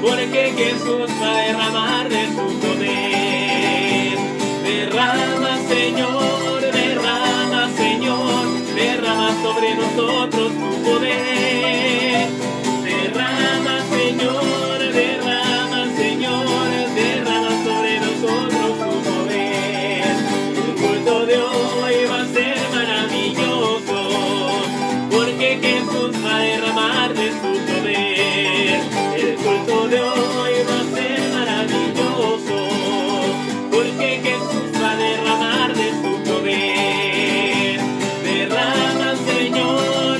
porque Jesús va a derramar de su poder. Derrama, Señor, derrama sobre nosotros tu poder. Derrama, Señor, derrama sobre nosotros tu poder. El culto de hoy va a ser maravilloso, porque Jesús va a derramar de su poder. El culto de hoy va a ser maravilloso, porque Jesús va a derramar de su poder. Derrama, Señor,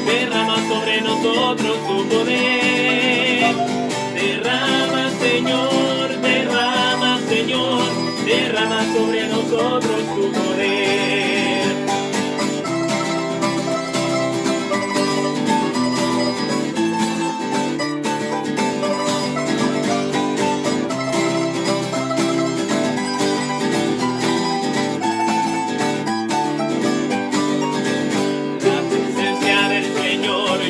derrama sobre nosotros tu poder. Derrama, Señor, derrama sobre nosotros tu poder.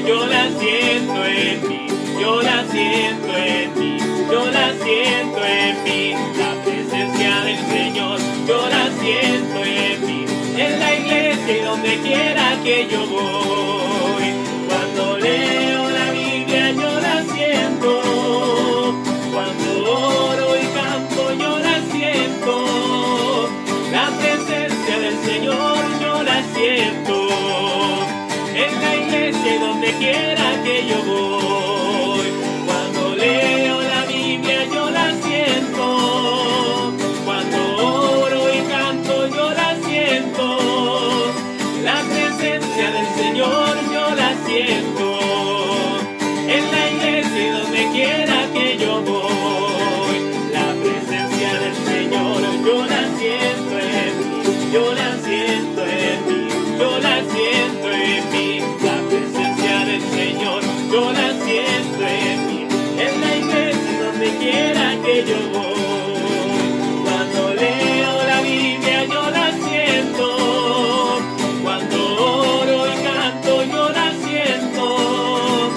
Yo la siento en mí, yo la siento en mí, yo la siento en mí. La presencia del Señor, yo la siento en mí. En la iglesia y donde quiera que yo voy. Cuando leo la Biblia yo la siento. Cuando oro y canto yo la siento. La presencia del Señor yo la siento. En la iglesia y donde quiera que yo voy. Cuando leo la Biblia yo la siento. Cuando oro y canto yo la siento. La presencia del Señor yo la siento. En la iglesia y donde quiera que yo voy. La presencia del Señor yo la siento en mí. Yo la siento en mí. Yo la siento en mí. La presencia del Señor yo la siento en mí. En la iglesia donde quiera que yo voy. Cuando leo la Biblia yo la siento. Cuando oro y canto yo la siento.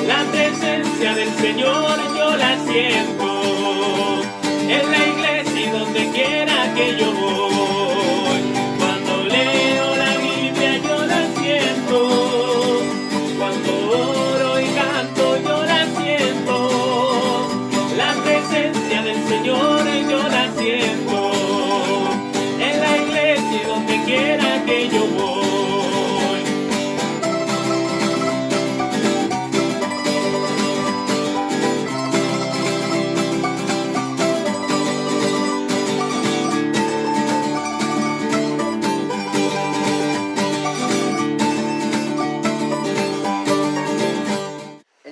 La presencia del Señor yo la siento. En la iglesia y donde quiera que yo voy. Cuando leo la Biblia yo la siento. Cuando oro y canto yo la siento. La presencia del Señor yo la siento. En la iglesia y donde quiera que yo voy.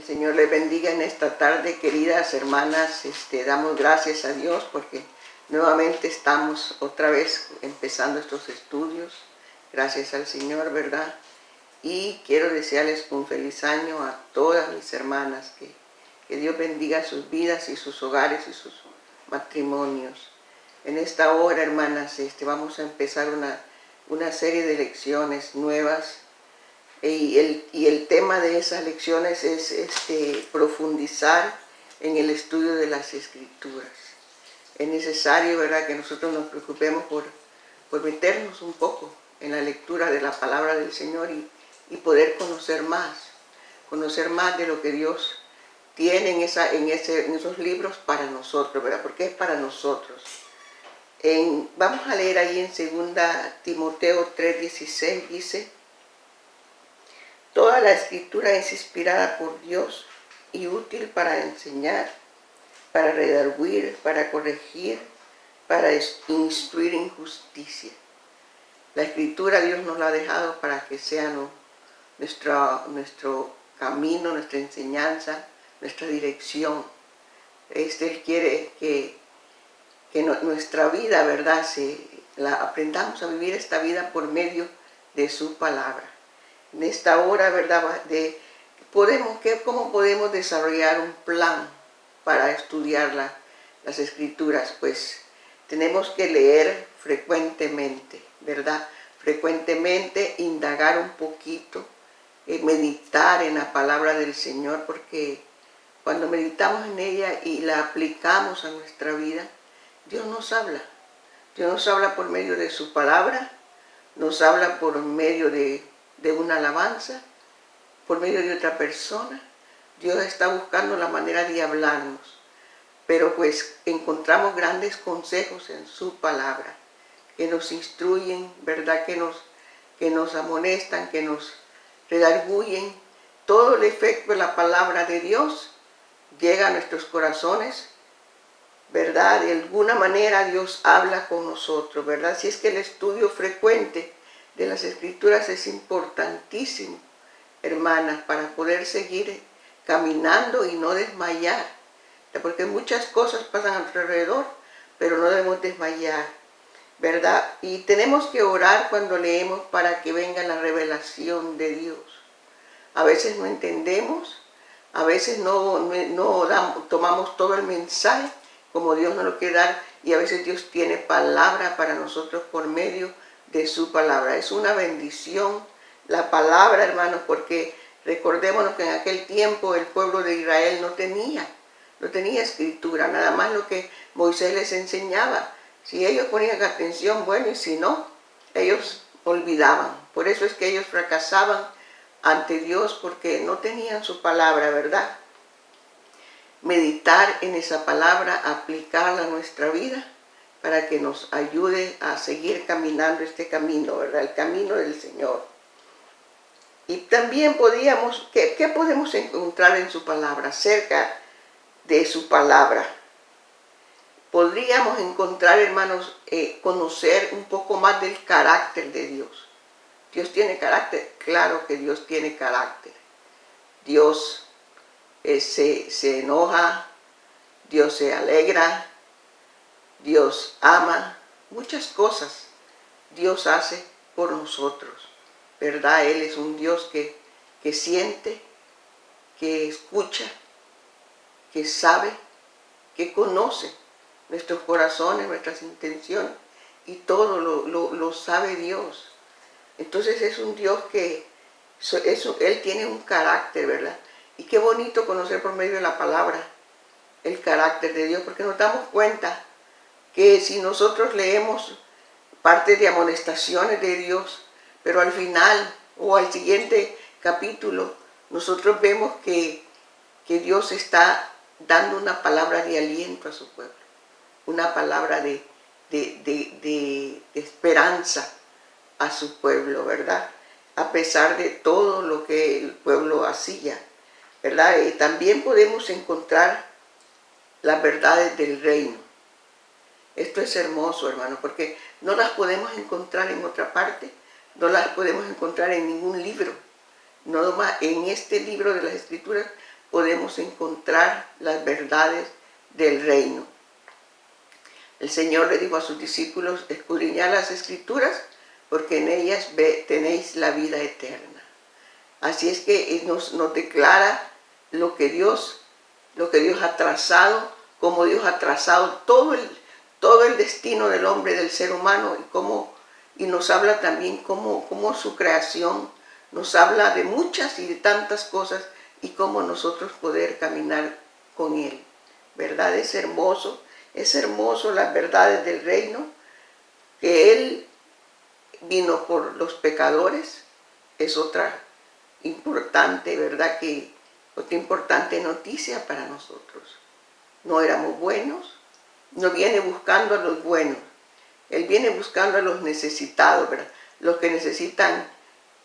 Señor les bendiga en esta tarde, queridas hermanas. Damos gracias a Dios porque nuevamente estamos otra vez empezando estos estudios. Gracias al Señor, ¿verdad? Y quiero desearles un feliz año a todas mis hermanas. Que Dios bendiga sus vidas y sus hogares y sus matrimonios. En esta hora, hermanas, vamos a empezar una serie de lecciones nuevas. Y el tema de esas lecciones es profundizar en el estudio de las Escrituras. Es necesario, ¿verdad?, que nosotros nos preocupemos por meternos un poco en la lectura de la palabra del Señor y poder conocer más de lo que Dios tiene en esos libros para nosotros, ¿verdad?, porque es para nosotros. Vamos a leer ahí en 2 Timoteo 3:16, dice: toda la Escritura es inspirada por Dios y útil para enseñar, para redarguir, para corregir, para instruir en justicia. La Escritura Dios nos la ha dejado para que sea nuestro camino, nuestra enseñanza, nuestra dirección. Él quiere que nuestra vida, ¿verdad?, aprendamos a vivir esta vida por medio de su palabra. En esta hora, ¿verdad?, ¿cómo podemos desarrollar un plan para estudiar las Escrituras? Pues tenemos que leer frecuentemente, ¿verdad? Frecuentemente indagar un poquito, meditar en la palabra del Señor, porque cuando meditamos en ella y la aplicamos a nuestra vida, Dios nos habla. Dios nos habla por medio de su palabra, nos habla por medio de una alabanza, por medio de otra persona. Dios está buscando la manera de hablarnos, pero pues encontramos grandes consejos en su palabra, que nos instruyen, ¿verdad? Que nos amonestan, que nos redarguyen. Todo el efecto de la palabra de Dios llega a nuestros corazones, ¿verdad? De alguna manera Dios habla con nosotros, ¿verdad? Si es que el estudio frecuente de las Escrituras es importantísimo, hermanas, para poder seguir caminando y no desmayar, porque muchas cosas pasan a nuestro alrededor, pero no debemos desmayar, ¿verdad? Y tenemos que orar cuando leemos para que venga la revelación de Dios. A veces no entendemos, a veces no tomamos todo el mensaje como Dios nos lo quiere dar, y a veces Dios tiene palabra para nosotros por medio de su palabra. Es una bendición la palabra, hermanos, porque recordémonos que en aquel tiempo el pueblo de Israel no tenía escritura, nada más lo que Moisés les enseñaba. Si ellos ponían atención, bueno, y si no, ellos olvidaban. Por eso es que ellos fracasaban ante Dios, porque no tenían su palabra, ¿verdad? Meditar en esa palabra, aplicarla a nuestra vida para que nos ayude a seguir caminando este camino, ¿verdad? El camino del Señor. Y también ¿qué podemos encontrar en su palabra, acerca de su palabra? Podríamos encontrar, hermanos, conocer un poco más del carácter de Dios. ¿Dios tiene carácter? Claro que Dios tiene carácter. Dios se enoja, Dios se alegra, Dios ama, muchas cosas Dios hace por nosotros, ¿verdad? Él es un Dios que siente, que escucha, que sabe, que conoce nuestros corazones, nuestras intenciones, y todo lo sabe Dios. Entonces es un Dios Él tiene un carácter, ¿verdad? Y qué bonito conocer por medio de la palabra el carácter de Dios, porque nos damos cuenta que si nosotros leemos parte de amonestaciones de Dios, pero al final o al siguiente capítulo, nosotros vemos que Dios está dando una palabra de aliento a su pueblo, una palabra de esperanza a su pueblo, ¿verdad? A pesar de todo lo que el pueblo hacía, ¿verdad? Y también podemos encontrar las verdades del reino. Esto es hermoso, hermano, porque no las podemos encontrar en otra parte, no las podemos encontrar en ningún libro. No más en este libro de las Escrituras podemos encontrar las verdades del reino. El Señor le dijo a sus discípulos: escudriñad las Escrituras, porque en ellas tenéis la vida eterna. Así es que nos declara lo que Dios ha trazado, cómo Dios ha trazado todo el destino del hombre, del ser humano, y nos habla también cómo su creación nos habla de muchas y de tantas cosas, y cómo nosotros poder caminar con Él, ¿verdad? Es hermoso las verdades del reino, que Él vino por los pecadores. Es otra importante, ¿verdad? Otra importante noticia para nosotros. No éramos buenos, no viene buscando a los buenos, Él viene buscando a los necesitados, ¿verdad? Los que necesitan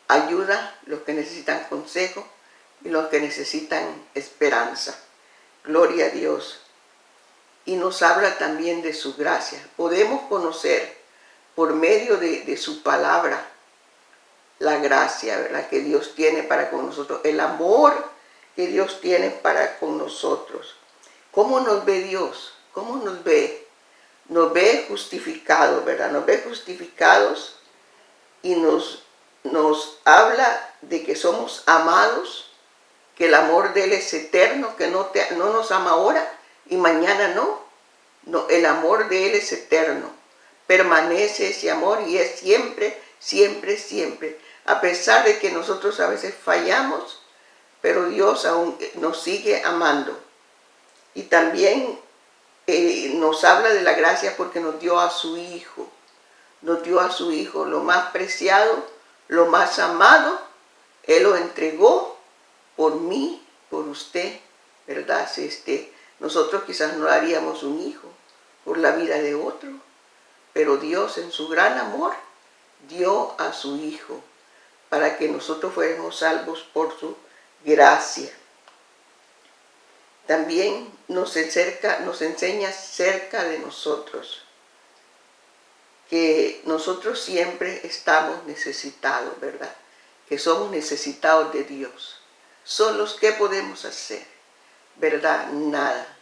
ayuda, los que necesitan consejo y los que necesitan esperanza. Gloria a Dios. Y nos habla también de su gracia. Podemos conocer por medio de su palabra la gracia, ¿verdad?, que Dios tiene para con nosotros, el amor que Dios tiene para con nosotros. ¿Cómo nos ve Dios? ¿Cómo nos ve? Nos ve justificados, ¿verdad? Nos ve justificados y nos habla de que somos amados, que el amor de Él es eterno, que no nos ama ahora y mañana no. No, el amor de Él es eterno. Permanece ese amor y es siempre, siempre, siempre. A pesar de que nosotros a veces fallamos, pero Dios aún nos sigue amando. Y también nos habla de la gracia porque nos dio a su Hijo. Nos dio a su Hijo, lo más preciado, lo más amado. Él lo entregó por mí, por usted, ¿verdad? Nosotros quizás no haríamos un hijo por la vida de otro, pero Dios en su gran amor dio a su Hijo para que nosotros fuéramos salvos por su gracia. También nos enseña cerca de nosotros, que nosotros siempre estamos necesitados, ¿verdad? Que somos necesitados de Dios. Solos, ¿qué podemos hacer? ¿Verdad? Nada.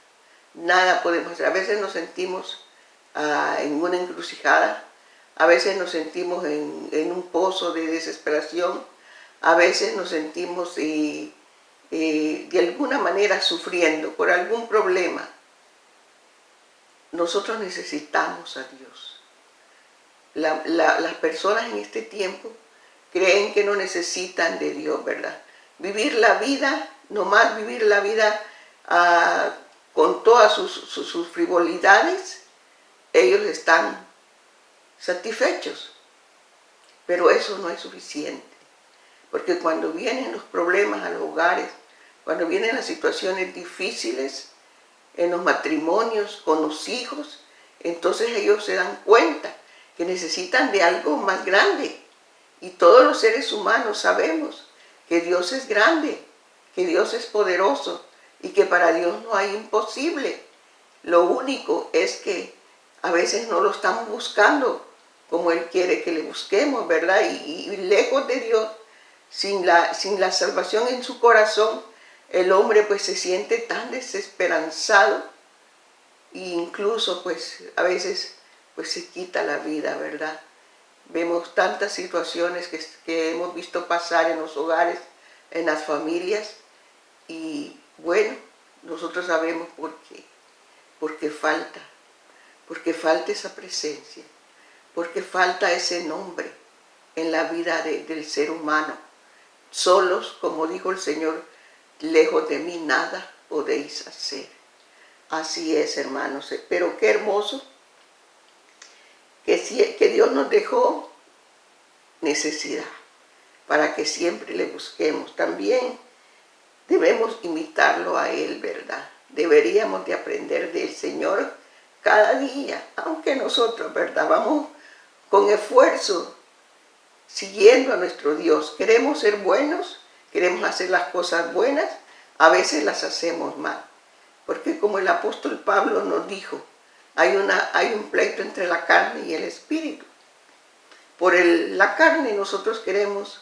Nada podemos hacer. A veces nos sentimos en una encrucijada, a veces nos sentimos en un pozo de desesperación, a veces nos sentimos de alguna manera sufriendo por algún problema. Nosotros necesitamos a Dios. Las personas en este tiempo creen que no necesitan de Dios, ¿verdad? Vivir la vida, nomás vivir la vida con todas sus frivolidades, ellos están satisfechos. Pero eso no es suficiente, porque cuando vienen los problemas a los hogares, cuando vienen las situaciones difíciles en los matrimonios, con los hijos, entonces ellos se dan cuenta que necesitan de algo más grande. Y todos los seres humanos sabemos que Dios es grande, que Dios es poderoso y que para Dios no hay imposible. Lo único es que a veces no lo estamos buscando como Él quiere que le busquemos, ¿verdad? Y lejos de Dios, sin la salvación en su corazón, el hombre pues se siente tan desesperanzado e incluso pues a veces pues se quita la vida, ¿verdad? Vemos tantas situaciones que hemos visto pasar en los hogares, en las familias, y bueno, nosotros sabemos por qué. Porque falta esa presencia, porque falta ese nombre en la vida del ser humano. Solos, como dijo el Señor, lejos de mí nada podéis hacer. Así es, hermanos, pero qué hermoso que Dios nos dejó necesidad para que siempre le busquemos. También debemos imitarlo a Él, ¿verdad? Deberíamos de aprender del Señor cada día, aunque nosotros, ¿verdad? Vamos con esfuerzo siguiendo a nuestro Dios. Queremos ser buenos, queremos hacer las cosas buenas, a veces las hacemos mal. Porque como el apóstol Pablo nos dijo, hay un pleito entre la carne y el espíritu. Por la carne nosotros queremos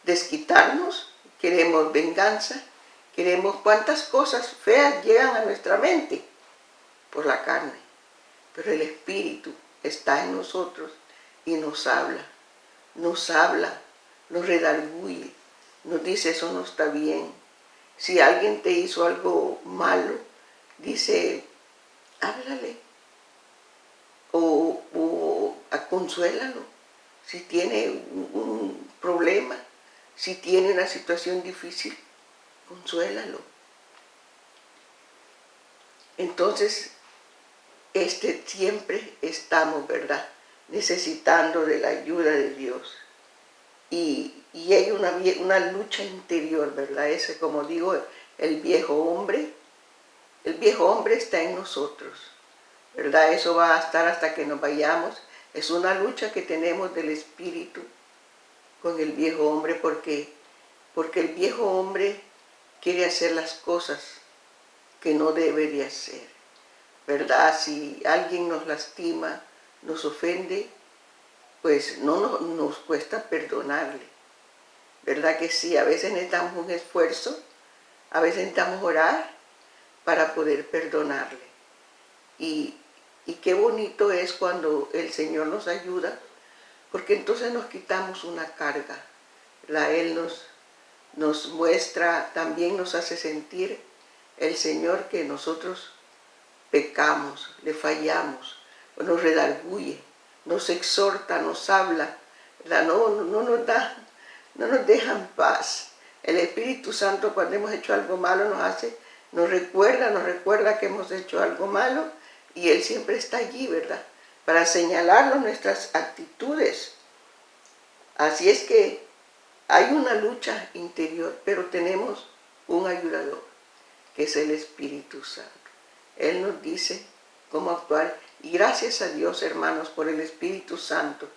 desquitarnos, queremos venganza, queremos cuántas cosas feas llegan a nuestra mente por la carne. Pero el espíritu está en nosotros y nos habla, nos redarguye, nos dice eso no está bien. Si alguien te hizo algo malo, dice, háblale o consuélalo. Si tiene un problema, si tiene una situación difícil, consuélalo. Entonces, siempre estamos, ¿verdad?, necesitando de la ayuda de Dios. Y hay una lucha interior, ¿verdad? Ese, como digo, el viejo hombre está en nosotros, ¿verdad? Eso va a estar hasta que nos vayamos. Es una lucha que tenemos del espíritu con el viejo hombre, porque el viejo hombre quiere hacer las cosas que no debe de hacer, ¿verdad? Si alguien nos lastima, nos ofende, pues no nos cuesta perdonarle, ¿verdad que sí? A veces necesitamos un esfuerzo, a veces necesitamos orar para poder perdonarle. Y qué bonito es cuando el Señor nos ayuda, porque entonces nos quitamos una carga, ¿verdad? Él nos muestra, también nos hace sentir el Señor que nosotros pecamos, le fallamos, nos redarguye, nos exhorta, nos habla, ¿verdad? No nos deja en paz. El Espíritu Santo, cuando hemos hecho algo malo, nos hace nos recuerda que hemos hecho algo malo y Él siempre está allí, ¿verdad? Para señalarnos nuestras actitudes. Así es que hay una lucha interior, pero tenemos un ayudador, que es el Espíritu Santo. Él nos dice cómo actuar. Y gracias a Dios, hermanos, por el Espíritu Santo,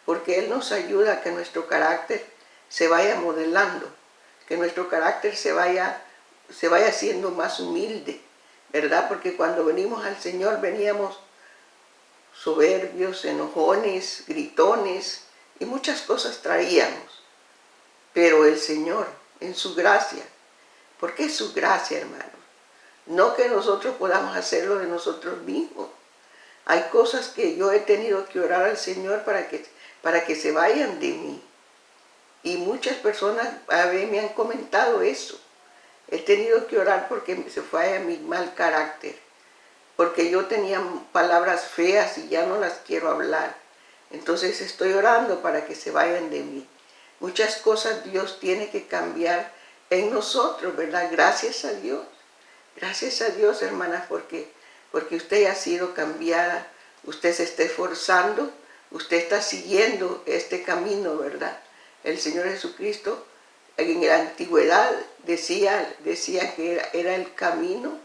porque Él nos ayuda a que nuestro carácter se vaya modelando, que nuestro carácter se vaya siendo más humilde, ¿verdad? Porque cuando venimos al Señor veníamos soberbios, enojones, gritones, y muchas cosas traíamos. Pero el Señor, en su gracia, porque es su gracia, hermanos, no que nosotros podamos hacerlo de nosotros mismos. Hay cosas que yo he tenido que orar al Señor para que se vayan de mí. Y muchas personas a veces me han comentado eso. He tenido que orar porque se vaya mi mal carácter. Porque yo tenía palabras feas y ya no las quiero hablar. Entonces estoy orando para que se vayan de mí. Muchas cosas Dios tiene que cambiar en nosotros, ¿verdad? Gracias a Dios. Gracias a Dios, hermanas, porque usted ya ha sido cambiada. Usted se está esforzando. Usted está siguiendo este camino, ¿verdad? El Señor Jesucristo en la antigüedad decía que era el camino.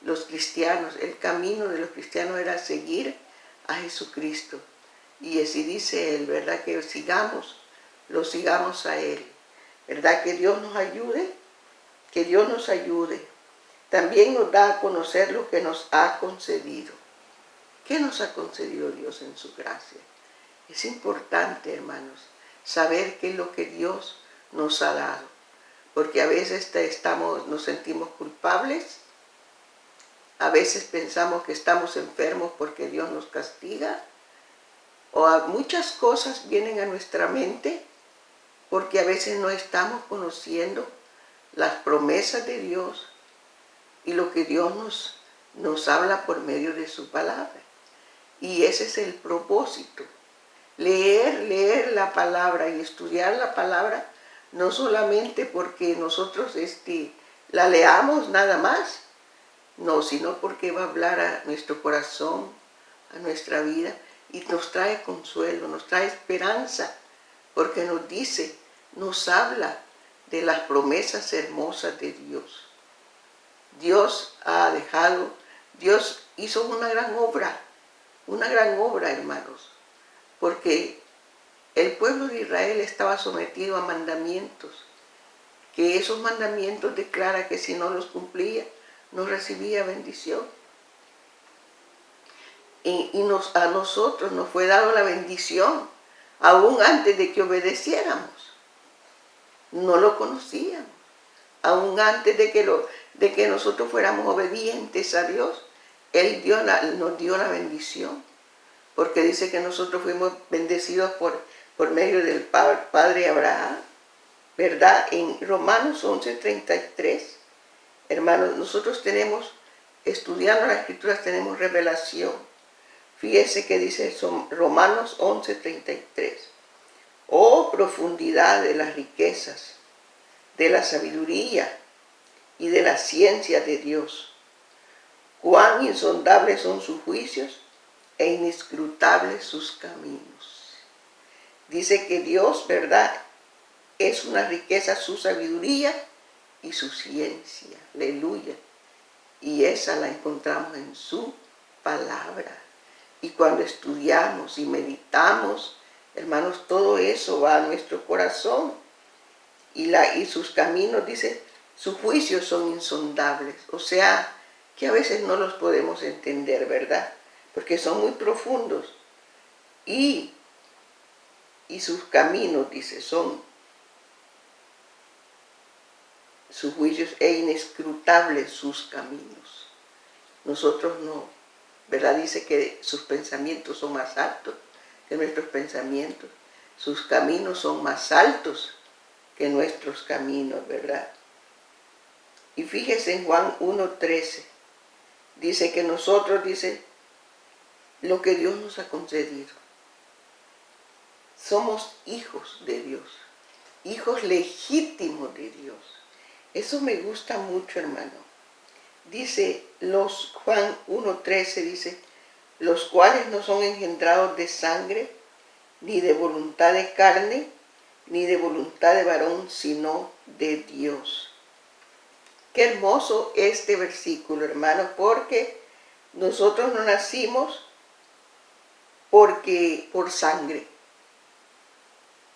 Los cristianos, el camino de los cristianos era seguir a Jesucristo. Y así dice Él, ¿verdad? Que lo sigamos a Él. ¿Verdad? Que Dios nos ayude, que Dios nos ayude. También nos da a conocer lo que nos ha concedido. ¿Qué nos ha concedido Dios en su gracia? Es importante, hermanos, saber qué es lo que Dios nos ha dado. Porque a veces nos sentimos culpables. A veces pensamos que estamos enfermos porque Dios nos castiga. O muchas cosas vienen a nuestra mente porque a veces no estamos conociendo las promesas de Dios y lo que Dios nos habla por medio de su palabra. Y ese es el propósito. Leer la palabra y estudiar la palabra, no solamente porque nosotros la leamos nada más, no, sino porque va a hablar a nuestro corazón, a nuestra vida, y nos trae consuelo, nos trae esperanza, porque nos habla de las promesas hermosas de Dios. Dios hizo una gran obra, hermanos, porque el pueblo de Israel estaba sometido a mandamientos, que esos mandamientos declara que si no los cumplía, no recibía bendición. Y a nosotros nos fue dado la bendición, aún antes de que obedeciéramos. No lo conocíamos. Aún antes de que nosotros fuéramos obedientes a Dios, Él nos dio la bendición. Porque dice que nosotros fuimos bendecidos por medio del Padre Abraham, ¿verdad? En Romanos 11:33, hermanos, nosotros estudiando las Escrituras, tenemos revelación. Fíjese que dice Romanos 11:33. Oh, profundidad de las riquezas, de la sabiduría y de la ciencia de Dios. Cuán insondables son sus juicios e inescrutables sus caminos. Dice que Dios, ¿verdad?, es una riqueza su sabiduría y su ciencia. Aleluya. Y esa la encontramos en su palabra. Y cuando estudiamos y meditamos, hermanos, todo eso va a nuestro corazón. Y sus caminos, dice, sus juicios son insondables. O sea, que a veces no los podemos entender, ¿verdad? Porque son muy profundos. Y sus caminos, dice, son sus juicios e inescrutables sus caminos. Nosotros no, ¿verdad? Dice que sus pensamientos son más altos que nuestros pensamientos. Sus caminos son más altos que nuestros caminos, ¿verdad? Y fíjese en Juan 1:13. Dice que nosotros, dice, lo que Dios nos ha concedido. Somos hijos de Dios, hijos legítimos de Dios. Eso me gusta mucho, hermano. Dice Juan 1:13, dice, los cuales no son engendrados de sangre, ni de voluntad de carne, ni de voluntad de varón, sino de Dios. Qué hermoso este versículo, hermanos, porque nosotros no nacimos por sangre.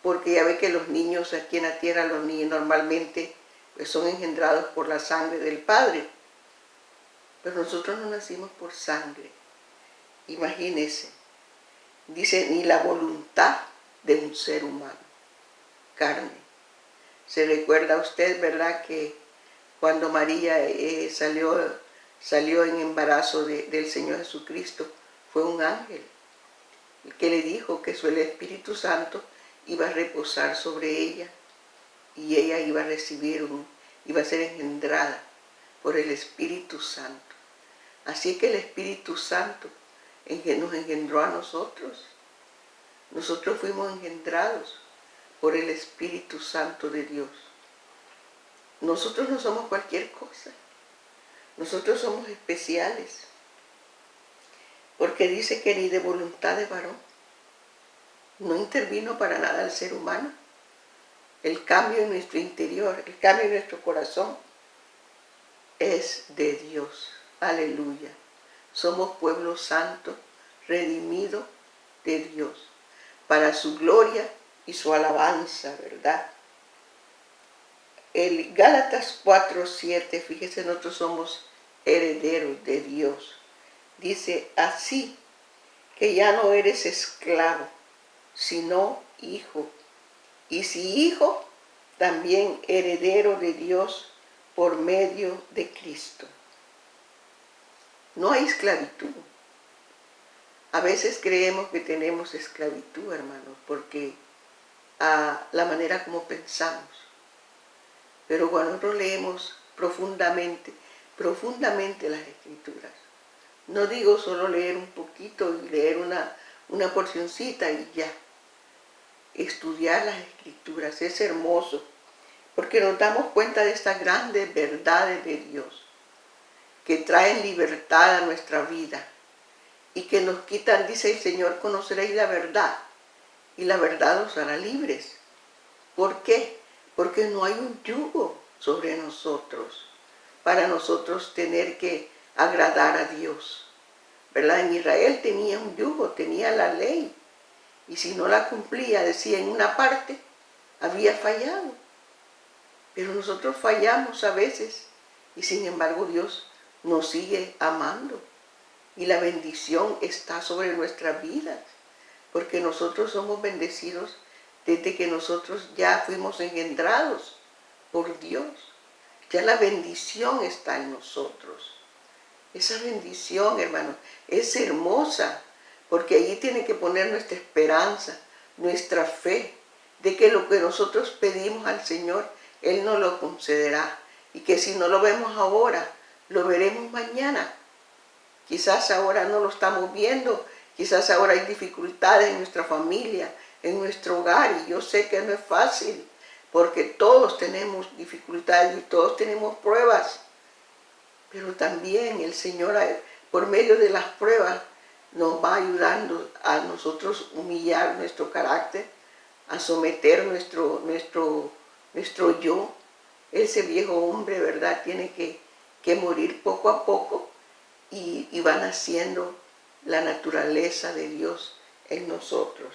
Porque ya ve que los niños aquí en la tierra, los niños normalmente pues, son engendrados por la sangre del Padre. Pero nosotros no nacimos por sangre. Imagínense. Dice, ni la voluntad de un ser humano. Carne. Se recuerda a usted, ¿verdad?, que cuando María salió en embarazo del Señor Jesucristo, fue un ángel el que le dijo que el Espíritu Santo iba a reposar sobre ella y ella iba a iba a ser engendrada por el Espíritu Santo. Así que el Espíritu Santo nos engendró a nosotros. Nosotros fuimos engendrados por el Espíritu Santo de Dios. Nosotros no somos cualquier cosa. Nosotros somos especiales. Porque dice que ni de voluntad de varón. No intervino para nada el ser humano. El cambio en nuestro interior, el cambio en nuestro corazón es de Dios. Aleluya. Somos pueblo santo, redimido de Dios, para su gloria y su alabanza, ¿verdad? El Gálatas 4:7, fíjese, nosotros somos herederos de Dios. Dice, así que ya no eres esclavo, sino hijo. Y si hijo, también heredero de Dios por medio de Cristo. No hay esclavitud. A veces creemos que tenemos esclavitud, hermanos, porque la manera como pensamos. Pero cuando nosotros leemos profundamente las Escrituras, no digo solo leer un poquito y leer una porcioncita y ya. Estudiar las Escrituras es hermoso, porque nos damos cuenta de estas grandes verdades de Dios, que traen libertad a nuestra vida y que nos quitan, dice el Señor, conoceréis la verdad y la verdad os hará libres. ¿Por qué? Porque no hay un yugo sobre nosotros para nosotros tener que agradar a Dios, ¿verdad? En Israel tenía un yugo, tenía la ley, y si no la cumplía, decía en una parte, había fallado. Pero nosotros fallamos a veces y sin embargo Dios nos sigue amando y la bendición está sobre nuestras vidas, porque nosotros somos bendecidos desde que nosotros ya fuimos engendrados por Dios. Ya la bendición está en nosotros. Esa bendición, hermano, es hermosa, porque allí tiene que poner nuestra esperanza, nuestra fe, de que lo que nosotros pedimos al Señor, Él nos lo concederá. Y que si no lo vemos ahora, lo veremos mañana. Quizás ahora no lo estamos viendo, quizás ahora hay dificultades en nuestra familia, en nuestro hogar, y yo sé que no es fácil, porque todos tenemos dificultades y todos tenemos pruebas. Pero también el Señor, por medio de las pruebas, nos va ayudando a nosotros humillar nuestro carácter, a someter nuestro yo. Ese viejo hombre, ¿verdad?, tiene que morir poco a poco y va naciendo la naturaleza de Dios en nosotros.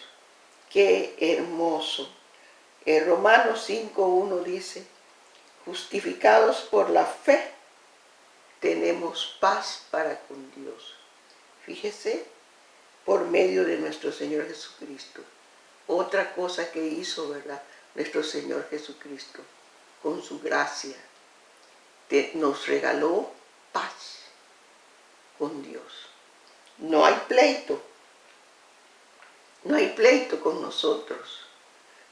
¡Qué hermoso! Romanos 5:1 dice, justificados por la fe, tenemos paz para con Dios. Fíjese, por medio de nuestro Señor Jesucristo. Otra cosa que hizo, ¿verdad?, nuestro Señor Jesucristo, con su gracia, nos regaló paz con Dios. No hay pleito. No hay pleito con nosotros.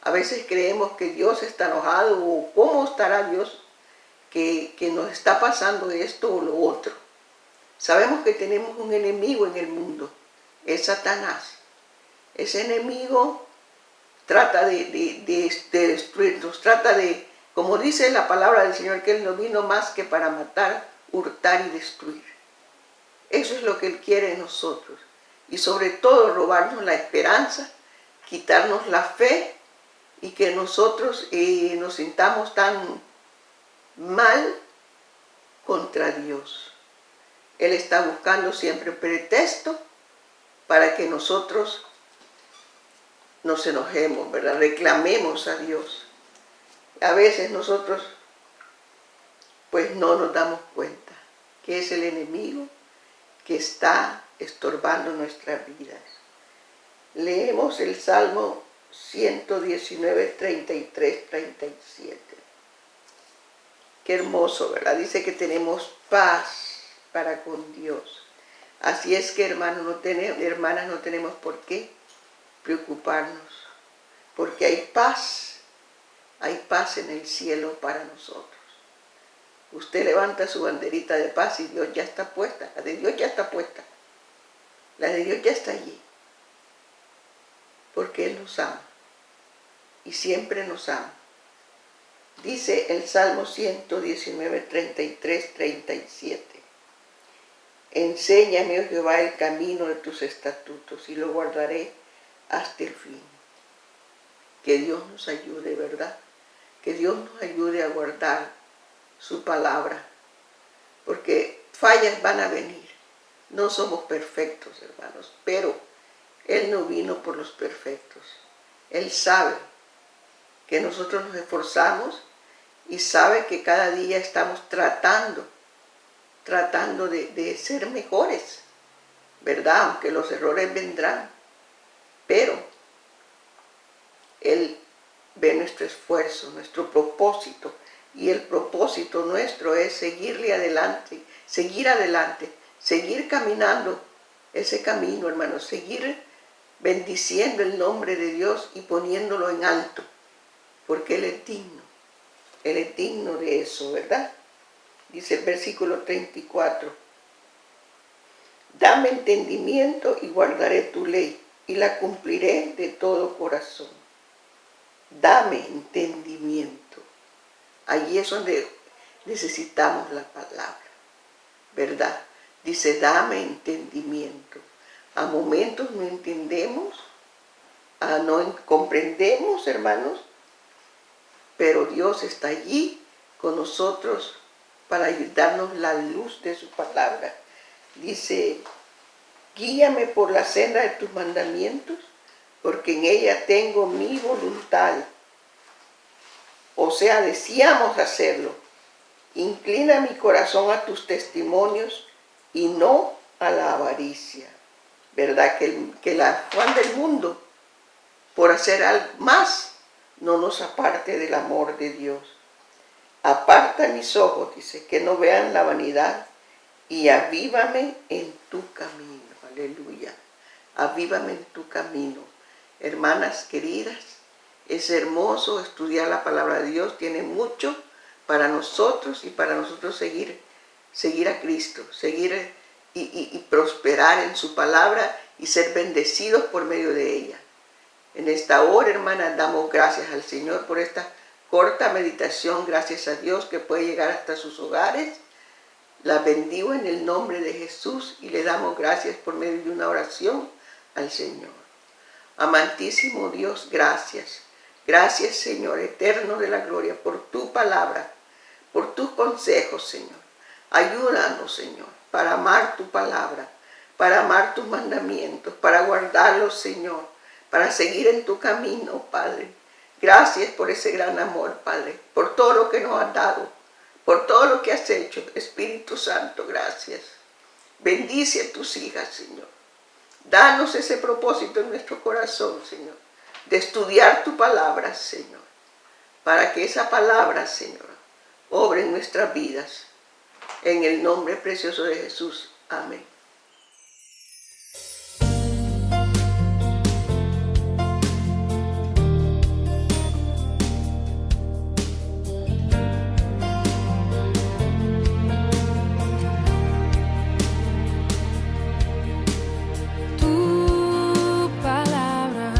A veces creemos que Dios está enojado, o cómo estará Dios que nos está pasando esto o lo otro. Sabemos que tenemos un enemigo en el mundo, es Satanás. Ese enemigo trata de destruirnos, trata de, como dice la palabra del Señor, que Él no vino más que para matar, hurtar y destruir. Eso es lo que Él quiere en nosotros. Y sobre todo robarnos la esperanza, quitarnos la fe y que nosotros nos sintamos tan mal contra Dios. Él está buscando siempre pretexto para que nosotros nos enojemos, ¿verdad? Reclamemos a Dios. A veces nosotros pues no nos damos cuenta que es el enemigo que está estorbando nuestras vidas. Leemos el Salmo 119, 33, 37. Qué hermoso, ¿verdad? Dice que tenemos paz para con Dios. Así es que, hermanas, no tenemos por qué preocuparnos, porque hay paz en el cielo para nosotros. Usted levanta su banderita de paz y Dios ya está puesta, la de Dios ya está puesta, la de Dios ya está allí, porque Él nos ama y siempre nos ama. Dice el Salmo 119, 33, 37. Enséñame, oh Jehová, el camino de tus estatutos y lo guardaré hasta el fin. Que Dios nos ayude, ¿verdad? Que Dios nos ayude a guardar su palabra, porque fallas van a venir. No somos perfectos, hermanos, pero Él no vino por los perfectos. Él sabe que nosotros nos esforzamos y sabe que cada día estamos tratando de ser mejores, ¿verdad? Aunque los errores vendrán, pero Él ve nuestro esfuerzo, nuestro propósito, y el propósito nuestro es seguir adelante, seguir caminando ese camino, hermanos, seguir bendiciendo el nombre de Dios y poniéndolo en alto, porque Él es digno de eso, ¿verdad? Dice el versículo 34, dame entendimiento y guardaré tu ley, y la cumpliré de todo corazón. Dame entendimiento. Allí es donde necesitamos la palabra, ¿verdad? Dice, dame entendimiento. A momentos no entendemos, no comprendemos, hermanos, pero Dios está allí con nosotros para darnos la luz de su palabra. Dice, guíame por la senda de tus mandamientos, porque en ella tengo mi voluntad. O sea, deseamos hacerlo. Inclina mi corazón a tus testimonios y no a la avaricia. ¿Verdad? Que el afán del mundo por hacer algo más no nos aparte del amor de Dios. Aparta mis ojos, dice, que no vean la vanidad, y avívame en tu camino. Aleluya. Avívame en tu camino. Hermanas queridas, es hermoso estudiar la palabra de Dios. Tiene mucho para nosotros y para nosotros seguir a Cristo, seguir y prosperar en su palabra y ser bendecidos por medio de ella. En esta hora, hermanas, damos gracias al Señor por esta corta meditación. Gracias a Dios que puede llegar hasta sus hogares. La bendigo en el nombre de Jesús y le damos gracias por medio de una oración al Señor. Amantísimo Dios, gracias. Gracias, Señor, eterno de la gloria, por tu palabra, por tus consejos, Señor. Ayúdanos, Señor, para amar tu palabra, para amar tus mandamientos, para guardarlos, Señor, para seguir en tu camino, Padre. Gracias por ese gran amor, Padre, por todo lo que nos has dado, por todo lo que has hecho. Espíritu Santo, gracias. Bendice a tus hijas, Señor. Danos ese propósito en nuestro corazón, Señor, de estudiar tu palabra, Señor, para que esa palabra, Señor, obre en nuestras vidas. En el nombre precioso de Jesús. Amén. Tu palabra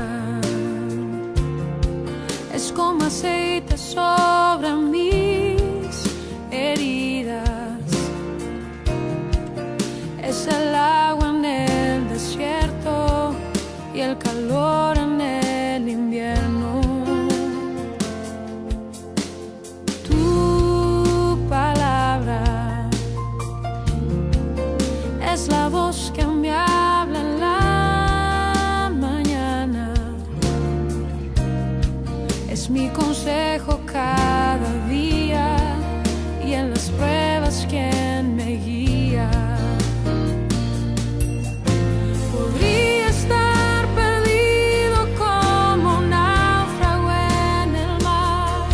es como aceite sobre mis heridas, es la voz que me habla en la mañana, es mi consejo cada día y en las pruebas quien me guía. Podría estar perdido como un náufrago en el mar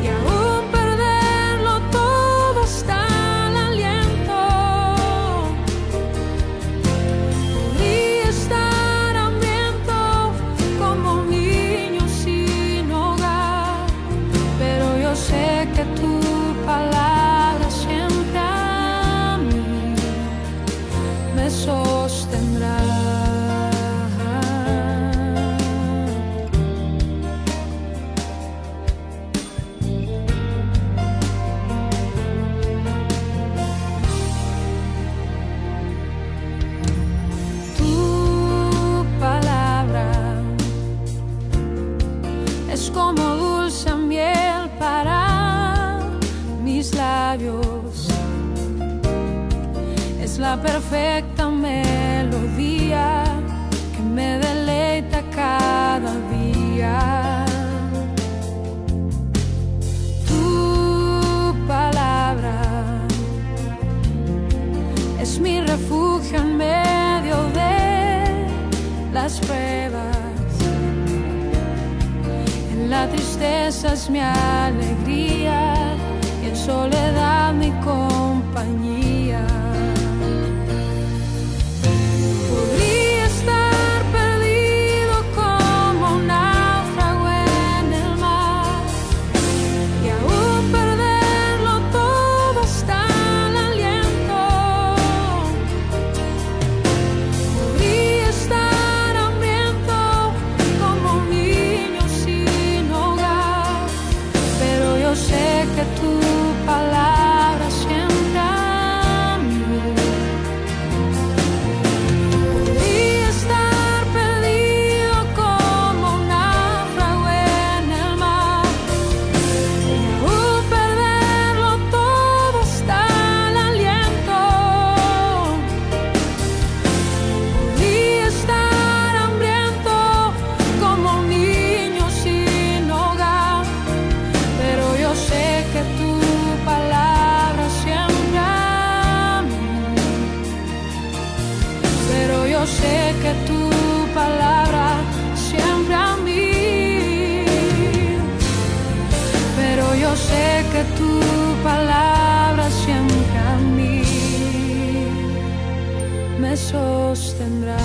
y aún perderlo todo hasta el aliento. Podría estar hambriento como un niño sin hogar, pero yo sé que tu palabra siempre a mí me sostendrá. Tu palabra es como dulce miel para mis labios, es la perfecta melodía que me deleita cada día. Tu palabra es mi refugio en medio de las pruebas, en la tristeza es mi alegría y en soledad mi compañía. Podría estar perdido como un náufrago en el mar y aún perderlo todo hasta el aliento. Podría estar hambriento como un niño sin hogar, pero yo sé que tu palabra siempre a mí. Podría estar perdido como un náufrago en el mar y aún perderlo todo hasta el aliento. Podría estar hambriento como un niño sin hogar, pero yo sé que tu palabra siempre a mí. Pero yo sé que tu palabra siempre a mí. Pero yo sé que tu palabra siempre a mí me sostendrá.